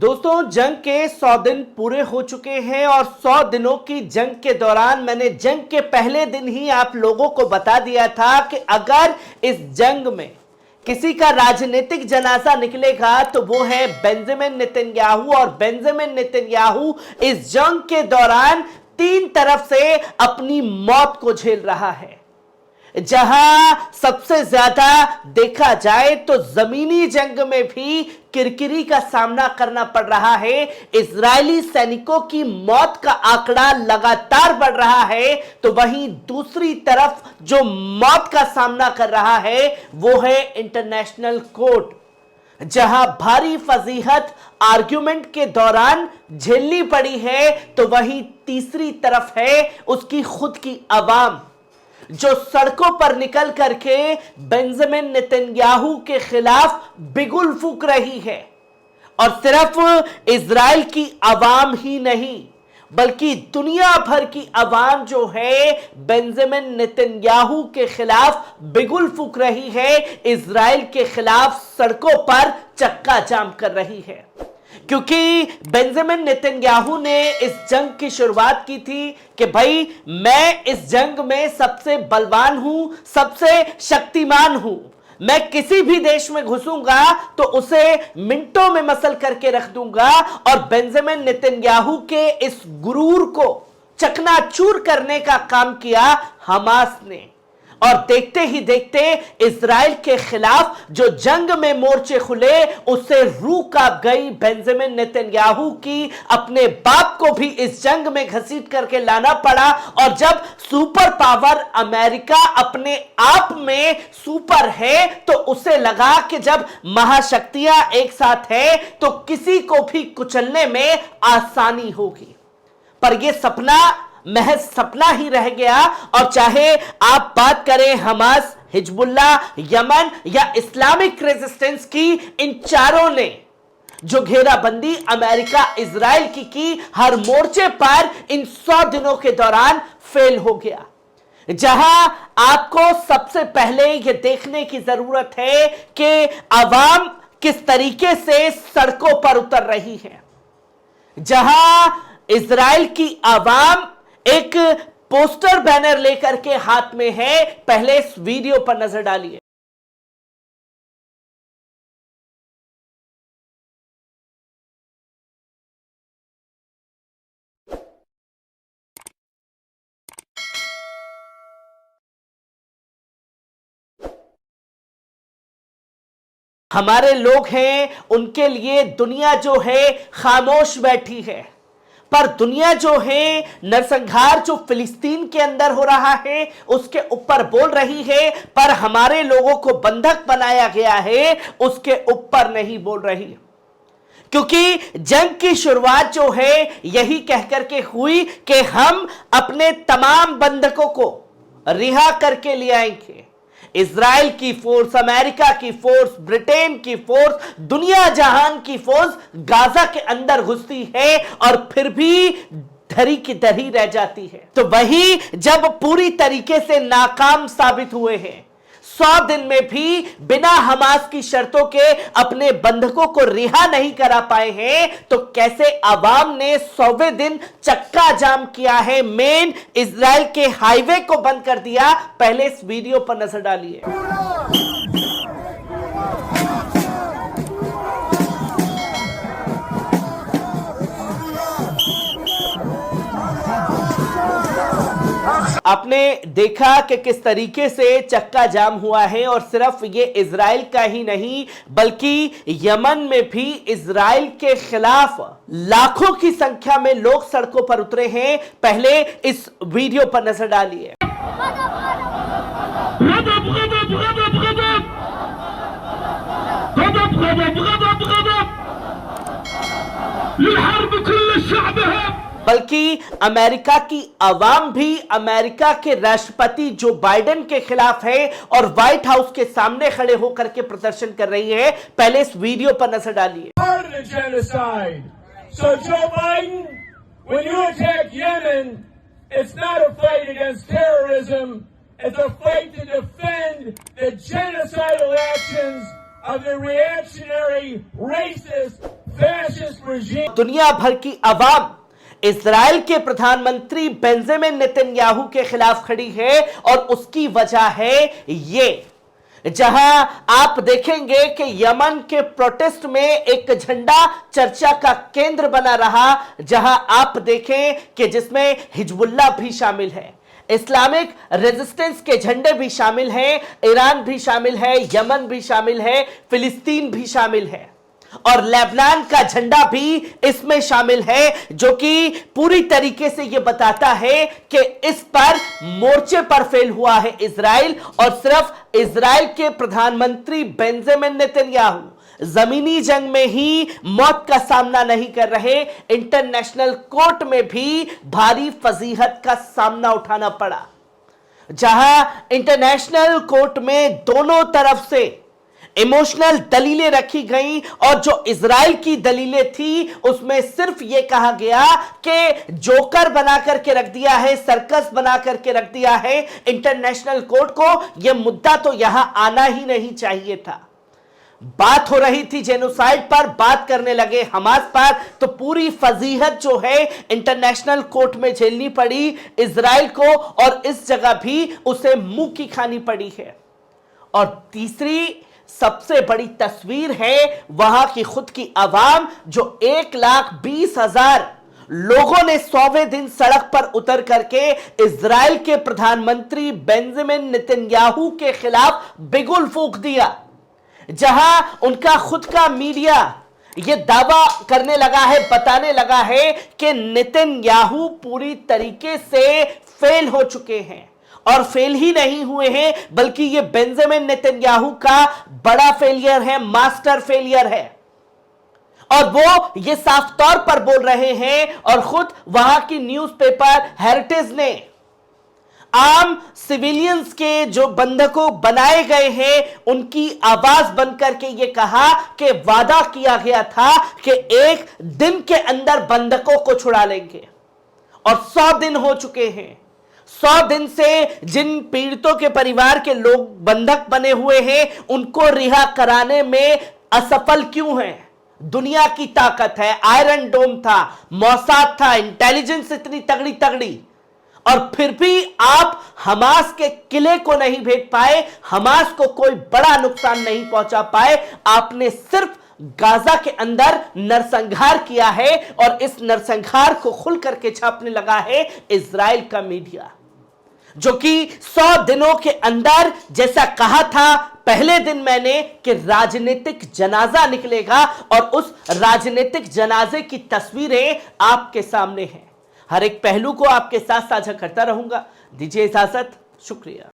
दोस्तों, जंग के 100 दिन पूरे हो चुके हैं और 100 दिनों की जंग के दौरान मैंने जंग के पहले दिन ही आप लोगों को बता दिया था कि अगर इस जंग में किसी का राजनीतिक जनाजा निकलेगा तो वो है बेंजामिन नेतन्याहू। और बेंजामिन नेतन्याहू इस जंग के दौरान 3 तरफ से अपनी मौत को झेल रहा है। जहां सबसे ज्यादा देखा जाए तो जमीनी जंग में भी किरकिरी का सामना करना पड़ रहा है। इजरायली सैनिकों की मौत का आंकड़ा लगातार बढ़ रहा है, तो वहीं दूसरी तरफ जो मौत का सामना कर रहा है वो है इंटरनेशनल कोर्ट, जहां भारी फजीहत आर्ग्यूमेंट के दौरान झेलनी पड़ी है। तो वहीं तीसरी तरफ है उसकी खुद की आवाम, जो सड़कों पर निकल करके बेंजामिन नेतन्याहू के खिलाफ बिगुल फूंक रही है। और सिर्फ इजराइल की आवाम ही नहीं बल्कि दुनिया भर की आवाम जो है बेंजामिन नेतन्याहू के खिलाफ बिगुल फूंक रही है, इजराइल के खिलाफ सड़कों पर चक्का जाम कर रही है। क्योंकि बेंजामिन नेतन्याहू ने इस जंग की शुरुआत की थी कि भाई मैं इस जंग में सबसे बलवान हूं, सबसे शक्तिमान हूं, मैं किसी भी देश में घुसूंगा तो उसे मिनटों में मसल करके रख दूंगा। और बेंजामिन नेतन्याहू के इस गुरूर को चकनाचूर करने का काम किया हमास ने। और देखते ही देखते इजराइल के खिलाफ जो जंग में मोर्चे खुले उससे रूह कांप गई बेंजामिन नेतन्याहू की। अपने बाप को भी इस जंग में घसीट करके लाना पड़ा। और जब सुपर पावर अमेरिका अपने आप में सुपर है तो उसे लगा कि जब महाशक्तियां एक साथ है तो किसी को भी कुचलने में आसानी होगी। पर यह सपना महज सपना ही रह गया। और चाहे आप बात करें हमास, हिजबुल्लाह, यमन या इस्लामिक रेजिस्टेंस की, इन चारों ने जो घेराबंदी अमेरिका इजराइल की हर मोर्चे पर इन 100 दिनों के दौरान फेल हो गया। जहां आपको सबसे पहले यह देखने की जरूरत है कि आवाम किस तरीके से सड़कों पर उतर रही है। जहां इजराइल की आवाम एक पोस्टर बैनर लेकर के हाथ में है। पहले इस वीडियो पर नजर डालिए। हमारे लोग हैं, उनके लिए दुनिया जो है खामोश बैठी है। पर दुनिया जो है नरसंहार जो फिलिस्तीन के अंदर हो रहा है उसके ऊपर बोल रही है, पर हमारे लोगों को बंधक बनाया गया है उसके ऊपर नहीं बोल रही। क्योंकि जंग की शुरुआत जो है यही कहकर के हुई कि हम अपने तमाम बंधकों को रिहा करके ले आएंगे। इजराइल की फोर्स, अमेरिका की फोर्स, ब्रिटेन की फोर्स, दुनिया जहान की फोर्स गाजा के अंदर घुसती है और फिर भी धरी की धरी रह जाती है। तो वही जब पूरी तरीके से नाकाम साबित हुए हैं, 100 दिन में भी बिना हमास की शर्तों के अपने बंधकों को रिहा नहीं करा पाए हैं, तो कैसे आवाम ने 100वें दिन चक्का जाम किया है, मेन इजराइल के हाईवे को बंद कर दिया। पहले इस वीडियो पर नजर डालिए। आपने देखा कि किस तरीके से चक्का जाम हुआ है। और सिर्फ ये इजराइल का ही नहीं बल्कि यमन में भी इजराइल के खिलाफ लाखों की संख्या में लोग सड़कों पर उतरे हैं। पहले इस वीडियो पर नजर डालिए। बल्कि अमेरिका की आवाम भी अमेरिका के राष्ट्रपति जो बाइडेन के खिलाफ है और व्हाइट हाउस के सामने खड़े होकर के प्रदर्शन कर रही है। पहले इस वीडियो पर नजर डालिए। So Joe Biden, when you attack Yemen, it's not a fight against terrorism, it's a fight to defend the genocidal actions of the reactionary, racist, fascist regime. दुनिया भर की आवाम इजराइल के प्रधानमंत्री बेंजामिन नेतन्याहू के खिलाफ खड़ी है और उसकी वजह है ये, जहां आप देखेंगे कि यमन के प्रोटेस्ट में एक झंडा चर्चा का केंद्र बना रहा, जहां आप देखें कि जिसमें हिजबुल्लाह भी शामिल है, इस्लामिक रेजिस्टेंस के झंडे भी शामिल हैं, ईरान भी शामिल है, यमन भी शामिल है, फिलिस्तीन भी शामिल है और लेबनान का झंडा भी इसमें शामिल है, जो कि पूरी तरीके से यह बताता है कि इस पर मोर्चे पर फेल हुआ है इजराइल, और सिर्फ इजराइल के प्रधानमंत्री बेंजामिन नेतन्याहू जमीनी जंग में ही मौत का सामना नहीं कर रहे, इंटरनेशनल कोर्ट में भी भारी फजीहत का सामना उठाना पड़ा, जहां इंटरनेशनल कोर्ट में दोनों तरफ से इमोशनल दलीलें रखी गई और जो इजराइल की दलीलें थी उसमें सिर्फ यह कहा गया कि जोकर बना करके रख दिया है, सर्कस बना करके रख दिया है इंटरनेशनल कोर्ट को, यह मुद्दा तो यहां आना ही नहीं चाहिए था। बात हो रही थी जेनोसाइड पर, बात करने लगे हमास पर, तो पूरी फजीहत जो है इंटरनेशनल कोर्ट में झेलनी पड़ी इजराइल को और इस जगह भी उसे मुंह की खानी पड़ी है। और तीसरी सबसे बड़ी तस्वीर है वहां की खुद की आवाम, जो 1,20,000 लोगों ने 100वें दिन सड़क पर उतर करके इजराइल के प्रधानमंत्री बेंजामिन नेतन्याहू के खिलाफ बिगुल फूंक दिया, जहां उनका खुद का मीडिया यह दावा करने लगा है, बताने लगा है कि नेतन्याहू पूरी तरीके से फेल हो चुके हैं। और फेल ही नहीं हुए हैं, बल्कि यह बेंजामिन नेतन्याहू का बड़ा फेलियर है, मास्टर फेलियर है, और वो ये साफ तौर पर बोल रहे हैं। और खुद वहां की न्यूज़पेपर हेरिटेज ने आम सिविलियंस के जो बंधकों बनाए गए हैं उनकी आवाज बनकर के ये कहा कि वादा किया गया था कि 1 दिन के अंदर बंधकों को छुड़ा लेंगे, और 100 दिन हो चुके हैं। 100 दिन से जिन पीड़ितों के परिवार के लोग बंधक बने हुए हैं उनको रिहा कराने में असफल क्यों हैं? दुनिया की ताकत है, आयरन डोम था, मौसाद था, इंटेलिजेंस इतनी तगड़ी तगड़ी, और फिर भी आप हमास के किले को नहीं भेज पाए, हमास को कोई बड़ा नुकसान नहीं पहुंचा पाए। आपने सिर्फ गाजा के अंदर नरसंहार किया है और इस नरसंहार को खुल करके छापने लगा है इजराइल का मीडिया, जो कि 100 दिनों के अंदर, जैसा कहा था पहले दिन मैंने कि राजनीतिक जनाजा निकलेगा, और उस राजनीतिक जनाजे की तस्वीरें आपके सामने हैं। हर एक पहलू को आपके साथ साझा करता रहूंगा। दीजिए इजाजत, शुक्रिया।